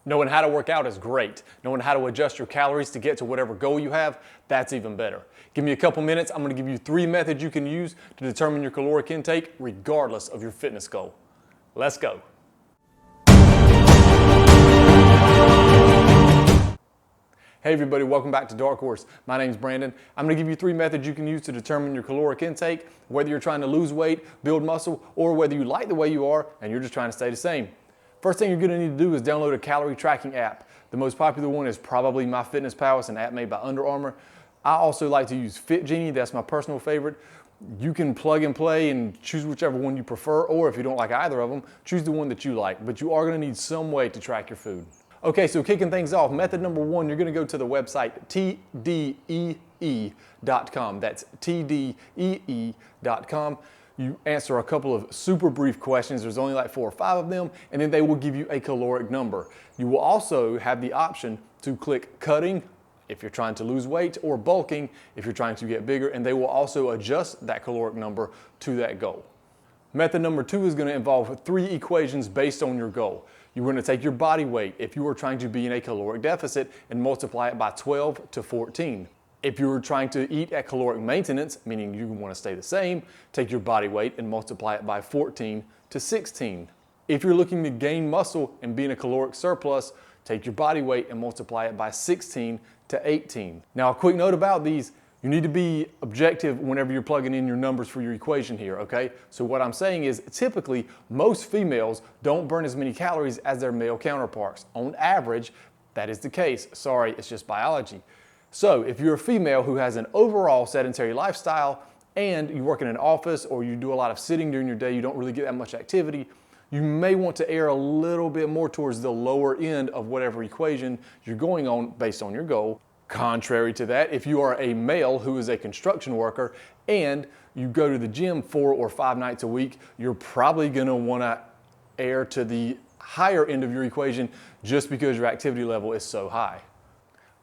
Knowing how to work out is great. Knowing how to adjust your calories to get to whatever goal you have, that's even better. Give me a couple minutes, I'm gonna give you 3 methods you can use to determine your caloric intake regardless of your fitness goal. Let's go. Hey everybody, welcome back to Dark Horse. My name's Brandon. I'm gonna give you 3 methods you can use to determine your caloric intake, whether you're trying to lose weight, build muscle, or whether you like the way you are and you're just trying to stay the same. First thing you're gonna need to do is download a calorie tracking app. The most popular one is probably MyFitnessPal. It's an app made by Under Armour. I also like to use FitGenie. That's my personal favorite. You can plug and play and choose whichever one you prefer, or if you don't like either of them, choose the one that you like. But you are gonna need some way to track your food. Okay, so kicking things off, method number 1, you're gonna go to the website tdee.com. That's tdee.com. You answer a couple of super brief questions. There's only like 4 or 5 of them, and then they will give you a caloric number. You will also have the option to click cutting if you're trying to lose weight, or bulking if you're trying to get bigger, and they will also adjust that caloric number to that goal. Method number 2 is going to involve 3 equations based on your goal. You're going to take your body weight if you are trying to be in a caloric deficit and multiply it by 12 to 14. If you're trying to eat at caloric maintenance, meaning you want to stay the same, take your body weight and multiply it by 14 to 16. If you're looking to gain muscle and be in a caloric surplus, take your body weight and multiply it by 16 to 18. Now, a quick note about these, you need to be objective whenever you're plugging in your numbers for your equation here, okay? So what I'm saying is, typically, most females don't burn as many calories as their male counterparts. On average, that is the case. Sorry, it's just biology. So if you're a female who has an overall sedentary lifestyle and you work in an office or you do a lot of sitting during your day, you don't really get that much activity, you may want to err a little bit more towards the lower end of whatever equation you're going on based on your goal. Contrary to that, if you are a male who is a construction worker and you go to the gym 4 or 5 nights a week, you're probably gonna wanna err to the higher end of your equation just because your activity level is so high.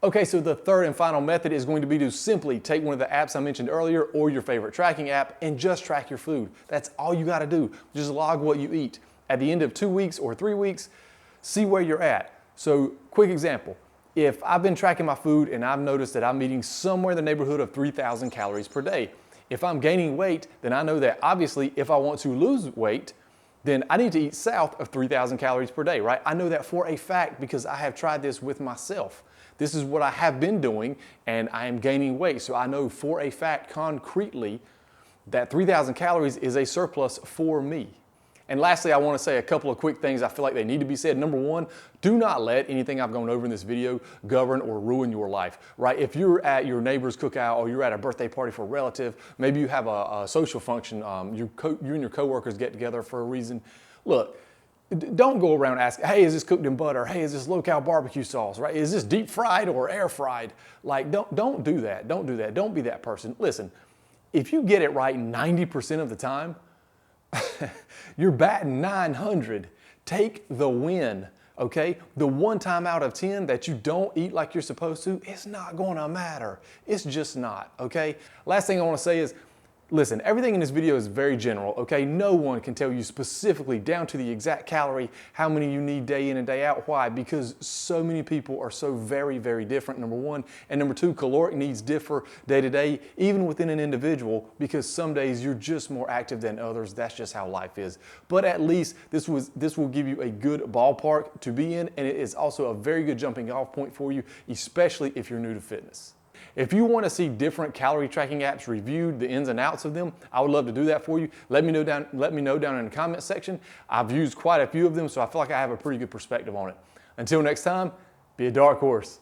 Okay, so the third and final method is going to be to simply take one of the apps I mentioned earlier or your favorite tracking app and just track your food. That's all you gotta do. Just log what you eat. At the end of 2 weeks or 3 weeks, see where you're at. So, quick example. If I've been tracking my food and I've noticed that I'm eating somewhere in the neighborhood of 3,000 calories per day. If I'm gaining weight, then I know that obviously if I want to lose weight, then I need to eat south of 3,000 calories per day, right? I know that for a fact because I have tried this with myself. This is what I have been doing and I am gaining weight. So I know for a fact concretely that 3,000 calories is a surplus for me. And lastly, I want to say a couple of quick things I feel like they need to be said. Number 1, do not let anything I've gone over in this video govern or ruin your life, right? If you're at your neighbor's cookout or you're at a birthday party for a relative, maybe you have a social function, you and your coworkers get together for a reason. Look, don't go around asking, hey, is this cooked in butter? Hey, is this low-cal barbecue sauce, right? Is this deep fried or air fried? Like, don't do that. Don't do that. Don't be that person. Listen, if you get it right 90% of the time, you're batting 900. Take the win, okay? The 1 time out of 10 that you don't eat like you're supposed to, it's not gonna matter. It's just not, okay? Last thing I wanna say is, listen, everything in this video is very general, okay? No one can tell you specifically down to the exact calorie how many you need day in and day out. Why? Because so many people are so very, very different, number 1. And number 2, caloric needs differ day to day, even within an individual, because some days you're just more active than others. That's just how life is. But at least this will give you a good ballpark to be in, and it is also a very good jumping off point for you, especially if you're new to fitness. If you want to see different calorie tracking apps reviewed, the ins and outs of them, I would love to do that for you. Let me know down in the comment section. I've used quite a few of them, so I feel like I have a pretty good perspective on it. Until next time, be a dark horse.